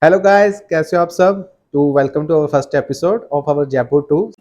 Hello guys, कैसे हो आप सब। To welcome to our first episode of our Jaipur tour.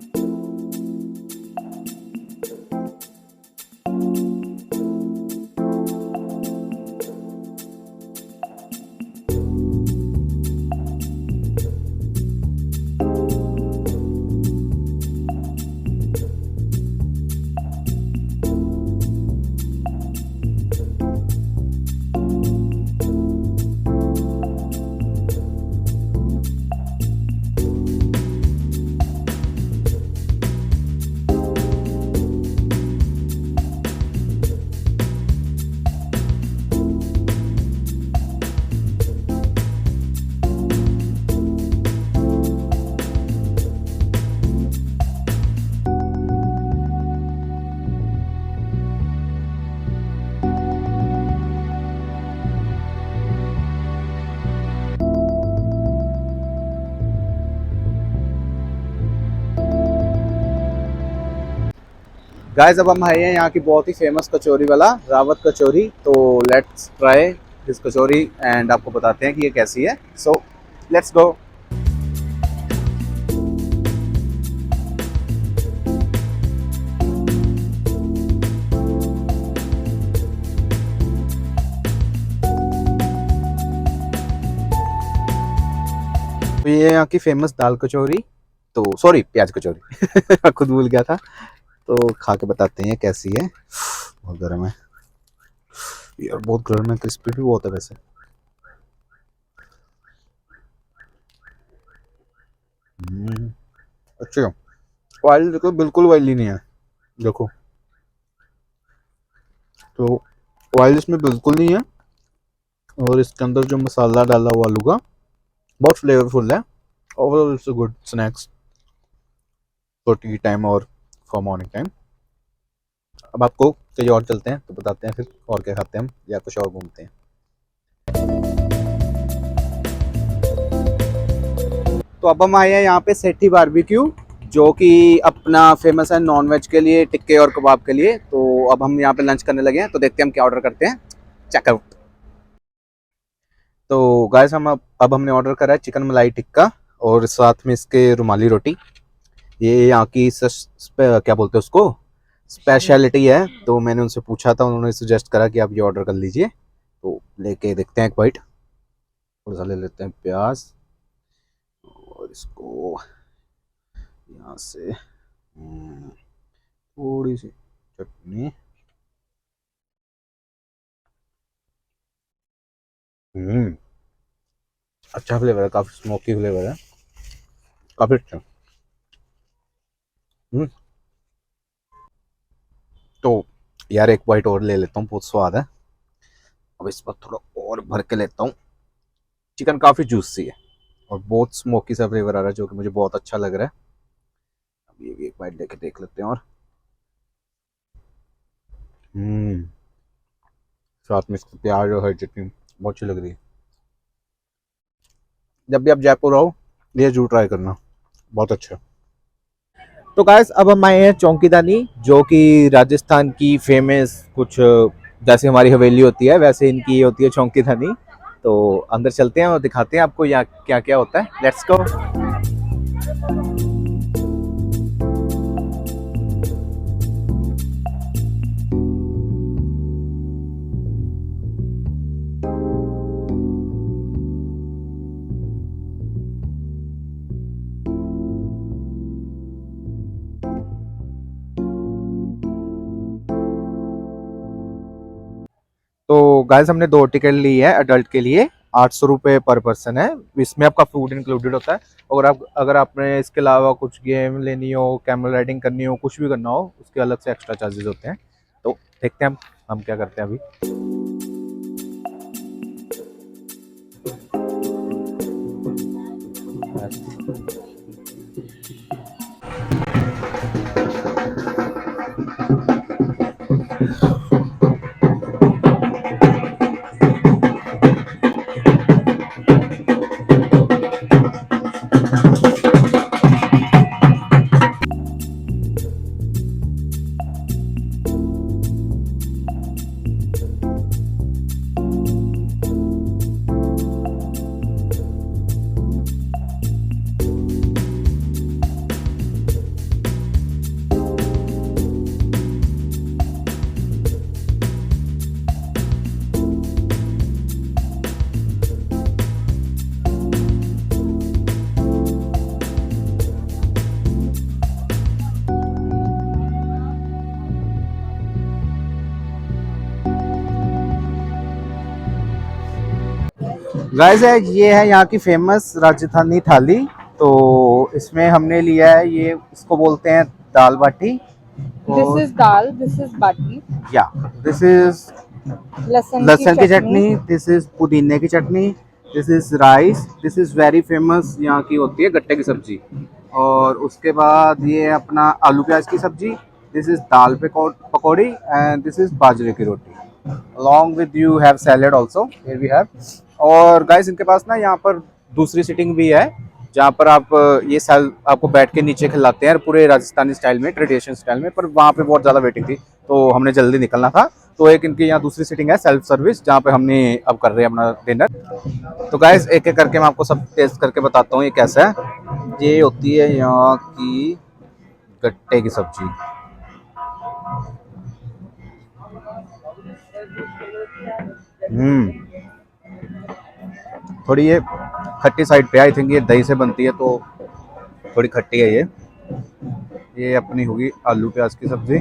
Guys, अब हम आए हैं यहाँ की बहुत ही फेमस कचौरी वाला रावत कचौरी। तो let's try this kachori and आपको बताते हैं कि ये कैसी है। So let's go. तो ये यहाँ की फेमस दाल कचौरी, तो सॉरी प्याज कचौरी मैं खुद भूल गया था। तो खा के बताते हैं कैसी है। बहुत गर्म है यार, बहुत गर्म है। क्रिस्पी भी बहुत है वैसे। अच्छा, ऑयल देखो, बिल्कुल ऑयली नहीं है। देखो, तो ऑयल इसमें बिल्कुल नहीं है। और इसके अंदर जो मसाला डाला हुआ आलू का, बहुत फ्लेवरफुल है। Overall it's a good snacks for T time और फॉर मॉर्निंग टाइम। अब आपको कहीं और चलते हैं तो बताते हैं फिर और क्या खाते हैं हम, या कुछ और घूमते हैं। तो अब हम आए हैं यहाँ पे सेठी बारबेक्यू, जो कि अपना फेमस है नॉन वेज के लिए, टिक्के और कबाब के लिए। तो अब हम यहाँ पे लंच करने लगे हैं, तो देखते हैं हम क्या ऑर्डर करते हैं। चेकआउट। तो गाइस, हम अब हमने ऑर्डर करा है चिकन मलाई टिक्का और साथ में इसके रुमाली रोटी। ये यहाँ की क्या बोलते हैं उसको, स्पेशलिटी है। तो मैंने उनसे पूछा था, उन्होंने सजेस्ट करा कि आप ये ऑर्डर कर लीजिए। तो लेके देखते हैं एक बाइट। थोड़ा सा ले लेते हैं प्याज और इसको यहाँ से थोड़ी सी चटनी। हम्म अच्छा फ्लेवर है, काफी स्मोकी फ्लेवर है, काफी अच्छा। हम्म तो यार एक बाइट और ले लेता हूँ, बहुत स्वाद है। अब इस पर थोड़ा और भर के लेता हूँ। चिकन काफी जूसी है और बहुत स्मोकी सा फ्लेवर आ रहा है, जो कि मुझे बहुत अच्छा लग रहा है। अब ये भी एक बाइट लेके देख लेते हैं। और हम्म साथ में इसको प्याज और हरी चटनी बहुत अच्छी लग रही है। जब भी आप जयपुर आओ, ये जरूर ट्राई करना, बहुत अच्छा। तो गाइस, अब हम आए हैं चौकीदानी, जो कि राजस्थान की फेमस कुछ, जैसे हमारी हवेली होती है वैसे इनकी ये होती है चौकीदानी। तो अंदर चलते हैं और दिखाते हैं आपको यहाँ क्या क्या होता है। Let's go. तो गाइस, हमने दो टिकट ली है अडल्ट के लिए। 800 रुपये पर पर्सन है। इसमें आपका फूड इंक्लूडेड होता है। और आप अगर आपने इसके अलावा कुछ गेम लेनी हो, कैमल राइडिंग करनी हो, कुछ भी करना हो, उसके अलग से एक्स्ट्रा चार्जेस होते हैं। तो देखते हैं हम क्या करते हैं अभी। गाइस ये है यहाँ की फेमस राजस्थानी थाली। तो इसमें हमने लिया है, ये इसको बोलते हैं दाल बाटी। दिस और इज दाल, दिस इज बाटी। या दिस इज लहसुन की लहसुन की चटनी। चटनी, दिस इज पुदीने की चटनी, this is rice, this is very famous यहाँ की होती है गट्टे की सब्जी। और उसके बाद ये अपना आलू प्याज की सब्जी, this is dal pakodi and this is बाजरे की रोटी। along with you have salad also here we have। और गाइस इनके पास ना यहाँ पर दूसरी सीटिंग भी है, जहाँ पर आप ये साल आपको बैठ के नीचे खिलाते हैं पूरे राजस्थानी स्टाइल में, ट्रेडिशनल स्टाइल में। पर वहाँ पे बहुत ज़्यादा वेटिंग थी तो हमने जल्दी निकलना था। तो एक इनकी यहाँ दूसरी सीटिंग है सेल्फ सर्विस, जहाँ पे हमने अब कर रहे हैं अपना डिनर। तो गाइस एक एक करके मैं आपको सब टेस्ट करके बताता हूँ ये कैसा है। ये होती है यहाँ की गट्टे की सब्जी। हम्म, थोड़ी ये खट्टी साइड पे, आई थिंक ये दही से बनती है तो थोड़ी खट्टी है ये अपनी होगी आलू प्याज की सब्जी।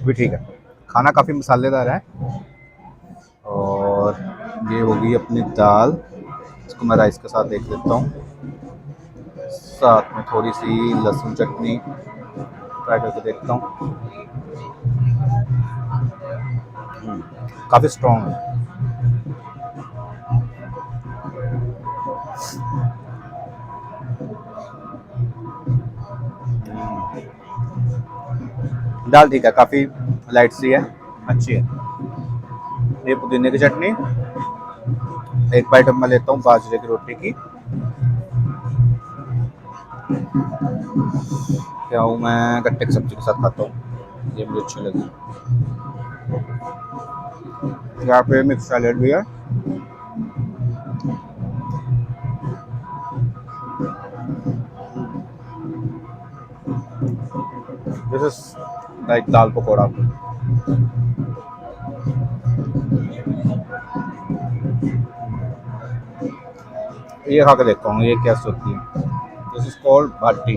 भी ठीक है, खाना काफ़ी मसालेदार है। और ये होगी अपनी दाल, इसको मैं राइस के साथ देख लेता हूँ। साथ में थोड़ी सी लहसुन चटनी ट्राई करके देखता हूँ। काफ़ी स्ट्रॉन्ग है। दाल ठीक है, काफ़ी लाइट सी है, अच्छी है। ये पुदीने की चटनी, एक बाइट अब मैं लेता हूँ बाजरे की रोटी की। क्या हूँ मैं गट्टे की सब्जी के साथ खाता हूँ, ये मुझे अच्छी लगी। यहाँ पे मिक्स सैलेड भी है। दिस इज लाइक दाल पकौड़ा। ये खा के देखता हूँ ये कैसी होती है। This is called Bhati.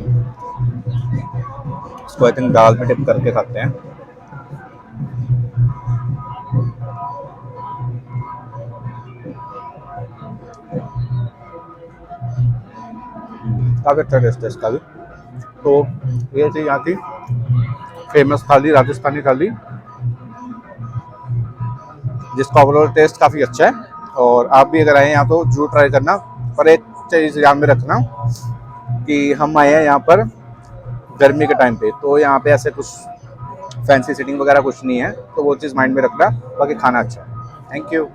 इसको आई थिंक दाल में डिप करके खाते हैं। काफ़ी अच्छा टेस्ट है इसका भी। तो ये थी यहाँ की फेमस थाली, राजस्थानी थाली, जिसका ओवरऑल टेस्ट काफ़ी अच्छा है। और आप भी अगर आए यहाँ तो जरूर ट्राई करना। पर एक चीज़ ध्यान में रखना कि हम आए हैं यहाँ पर गर्मी के टाइम पे, तो यहाँ पे ऐसे कुछ फैंसी सीटिंग वगैरह कुछ नहीं है, तो वो चीज़ माइंड में रखना। बाकी खाना अच्छा है। Thank you.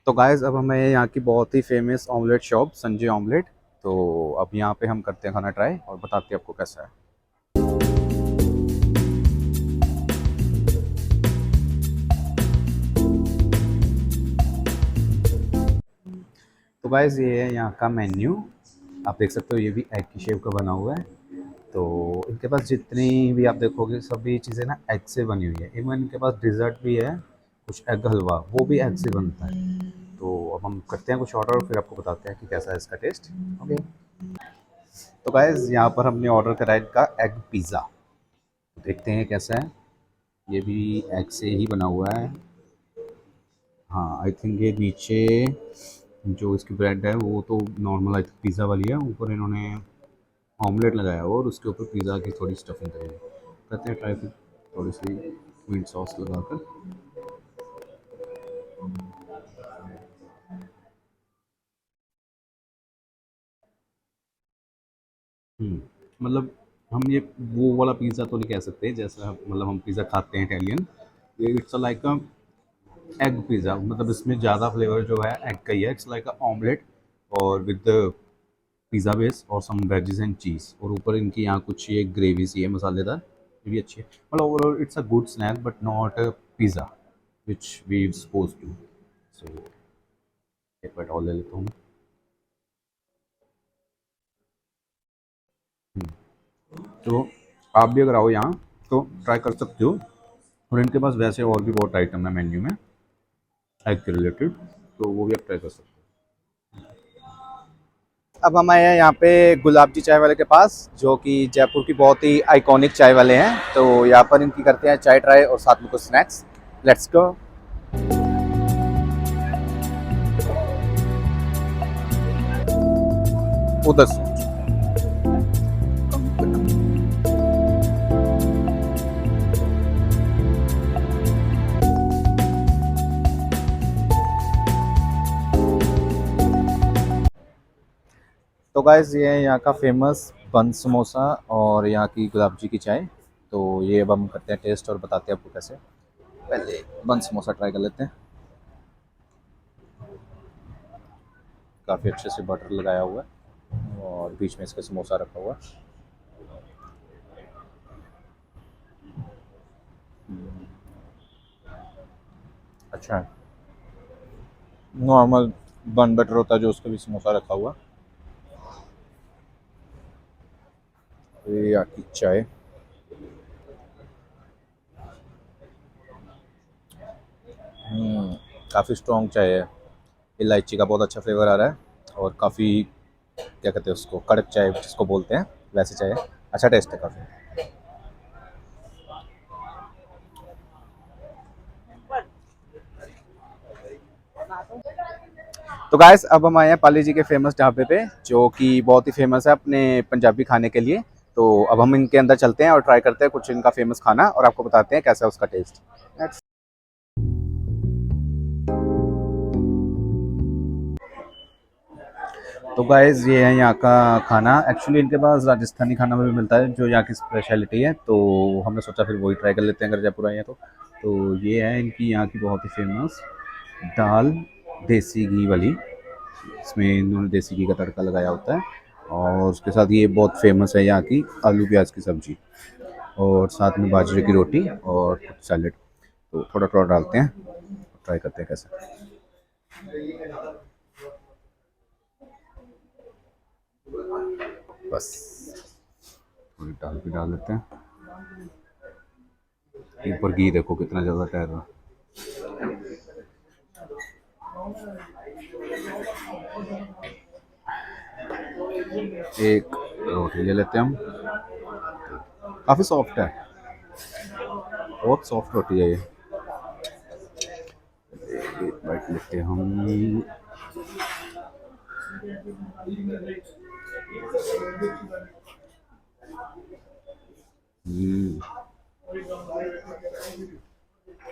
तो गाइस अब हमें यहाँ की बहुत ही famous omelette shop Sanjay omelette, तो अब यहाँ पे हम करते हैं खाना ट्राई और बताते हैं आपको कैसा है। तो गाइस ये है यहाँ का मेन्यू, आप देख सकते हो ये भी एग की शेप का बना हुआ है। तो इनके पास जितनी भी आप देखोगे सभी चीज़ें ना एग से बनी हुई है। इवन इनके पास डिज़र्ट भी है, कुछ एग हलवा, वो भी एग से बनता है। तो अब हम करते हैं कुछ ऑर्डर और फिर आपको बताते हैं कि कैसा है इसका टेस्ट। ओके। तो गाइस यहाँ पर हमने ऑर्डर करा है इनका एग पिज़्ज़ा, देखते हैं कैसा है। ये भी एग से ही बना हुआ है। हाँ आई थिंक ये नीचे जो इसकी ब्रेड है वो तो नॉर्मल आई थिंक पिज़्ज़ा वाली है, ऊपर इन्होंने ऑमलेट लगाया और उसके ऊपर पिज़्ज़ा की थोड़ी स्टफिंग करी है। करते हैं ट्राई फिर थोड़ी सी मीट सॉस लगाकर। मतलब हम ये वो वाला पिज़्ज़ा तो नहीं कह सकते जैसा मतलब हम पिज़्ज़ा खाते हैं इटालियन। ये इट्स लाइक एग पिज़्ज़ा, मतलब इसमें ज़्यादा फ्लेवर जो है एग का ही है। इट्स लाइक अ ऑमलेट और विद पिज़्ज़ा बेस और सम वेजेस एंड चीज़, और ऊपर इनकी यहाँ कुछ ये ग्रेवी सी है मसालेदार, ये भी अच्छी है। मतलब overall it's a good snack but not a pizza which we suppose to. So एक बाइट और ले लेता हूँ। तो आप भी अगर आओ यहाँ तो ट्राई कर सकते हो, और इनके पास वैसे और भी बहुत आइटम है मेन्यू में एग के रिलेटेड, तो वो भी आप ट्राई कर सकते हो। अब हम आए हैं यहाँ पे गुलाब जी चाय वाले के पास, जो कि जयपुर की बहुत ही आइकॉनिक चाय वाले हैं। तो यहाँ पर इनकी करते हैं चाय ट्राई और साथ में कुछ स्नैक्स। Let's go. उधर से तो गाइस ये है यहाँ का फेमस बन समोसा और यहाँ की गुलाब जी की चाय। तो ये अब हम करते हैं टेस्ट और बताते हैं आपको कैसे। पहले बन समोसा ट्राई कर लेते हैं। काफ़ी अच्छे से बटर लगाया हुआ है और बीच में इसका समोसा रखा हुआ है। अच्छा है, नॉर्मल बन बटर होता है जो, उसका भी समोसा रखा हुआ। ये यहाँ की चाय काफ़ी स्ट्रॉन्ग चाय है। इलायची का बहुत अच्छा फ्लेवर आ रहा है और काफ़ी, क्या कहते हैं उसको, कड़क चाय जिसको बोलते हैं वैसे चाय है। अच्छा टेस्ट है काफ़ी। तो गाइस अब हम आए हैं पाली जी के फेमस ढाबे पे, जो कि बहुत ही फेमस है अपने पंजाबी खाने के लिए। तो अब हम इनके अंदर चलते हैं और ट्राई करते हैं कुछ इनका फेमस खाना, और आपको बताते हैं कैसा है उसका टेस्ट। तो गाइस ये है यहाँ का खाना। एक्चुअली इनके पास राजस्थानी खाना भी मिलता है जो यहाँ की स्पेशलिटी है, तो हमने सोचा फिर वही ट्राई कर लेते हैं अगर जयपुर आए हैं तो ये है इनकी यहाँ की बहुत ही फेमस दाल देसी घी वाली। इसमें इन्होंने देसी घी का तड़का लगाया होता है, और उसके साथ ये बहुत फेमस है यहाँ की आलू प्याज की सब्जी, और साथ में बाजरे की रोटी और कुछ सैलेड। तो थोड़ा थोड़ा डालते हैं, ट्राई करते हैं कैसे। बस थोड़ी दाल भी डाल देते हैं। ऊपर घी देखो कितना ज़्यादा तैर रहा। एक रोटी ले लेते हैं हम, काफ़ी सॉफ्ट है, बहुत सॉफ्ट रोटी है ये। एक बाइट लेते हैं हम।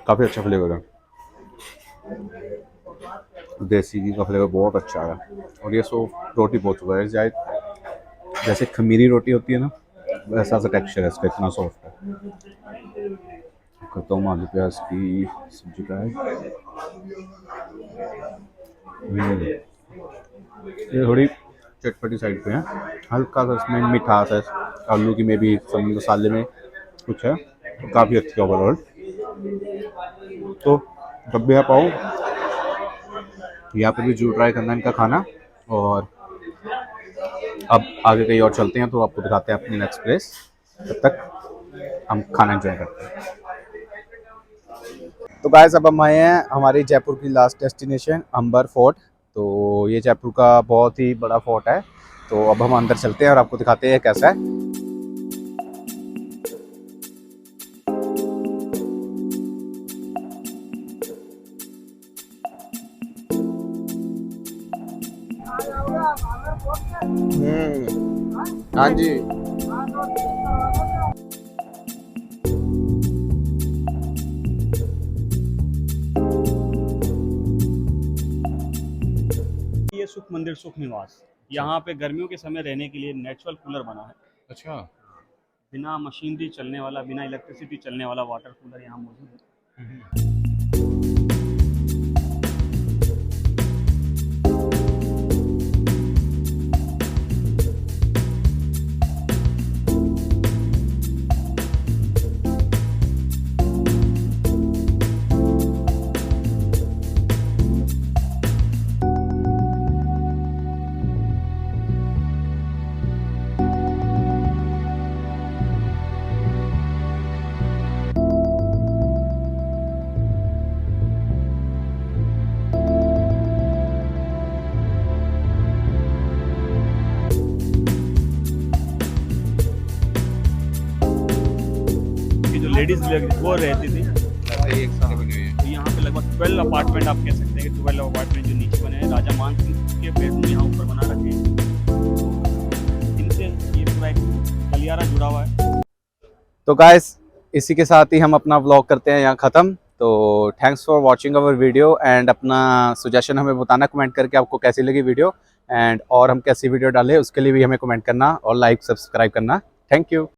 काफ़ी अच्छा फ्लेवर है, देसी घी का फ्लेवर बहुत अच्छा है, और ये सॉफ्ट रोटी बहुत सुबह है, जैसे खमीरी रोटी होती है ना, वैसा सा टेक्सचर है इसका, इतना सॉफ्ट है। करता हूँ आलू प्याज की सब्जी का है। ये थोड़ी चटपटी साइड पे है, हल्का सा इसमें मिठास है आलू की में भी, सब मसाले में कुछ है, तो काफ़ी अच्छी ओवरऑल। तो जब भी आप आओ यहाँ पे भी जरूर ट्राई करना इनका खाना। और अब आगे कहीं और चलते हैं तो आपको दिखाते हैं अपनी नेक्स्ट प्लेस, तब तक हम खाना एंजॉय करते हैं। तो गाइस अब हम आए हैं हमारी जयपुर की लास्ट डेस्टिनेशन अंबर फोर्ट। तो ये जयपुर का बहुत ही बड़ा फोर्ट है, तो अब हम अंदर चलते हैं और आपको दिखाते हैं कैसा है। हाँ जी। ये सुख मंदिर सुख निवास, यहाँ पे गर्मियों के समय रहने के लिए नेचुरल कूलर बना है। अच्छा। बिना मशीनरी चलने वाला, बिना इलेक्ट्रिसिटी चलने वाला वाटर कूलर यहाँ मौजूद है। लेडीज वो रहती थी। ऐसे ही एक साथ बनी हुई है। तो यहाँ पे लगभग 12 अपार्टमेंट आप कह सकते हैं कि 12 अपार्टमेंट जो नीचे बने हैं, राजा मान सिंह के बेडरूम यहाँ ऊपर बना रखे हैं। इनसे ये पूरा एक गलियारा जुड़ा हुआ है। तो गाइस इसी के साथ ही हम अपना व्लॉग करते हैं यहाँ ख़त्म। तो thanks for watching our video and अपना सजेशन हमें बताना कमेंट करके आपको कैसी लगी वीडियो, एंड और हम कैसी वीडियो डालें उसके लिए भी हमें कमेंट करना और लाइक सब्सक्राइब करना। Thank you.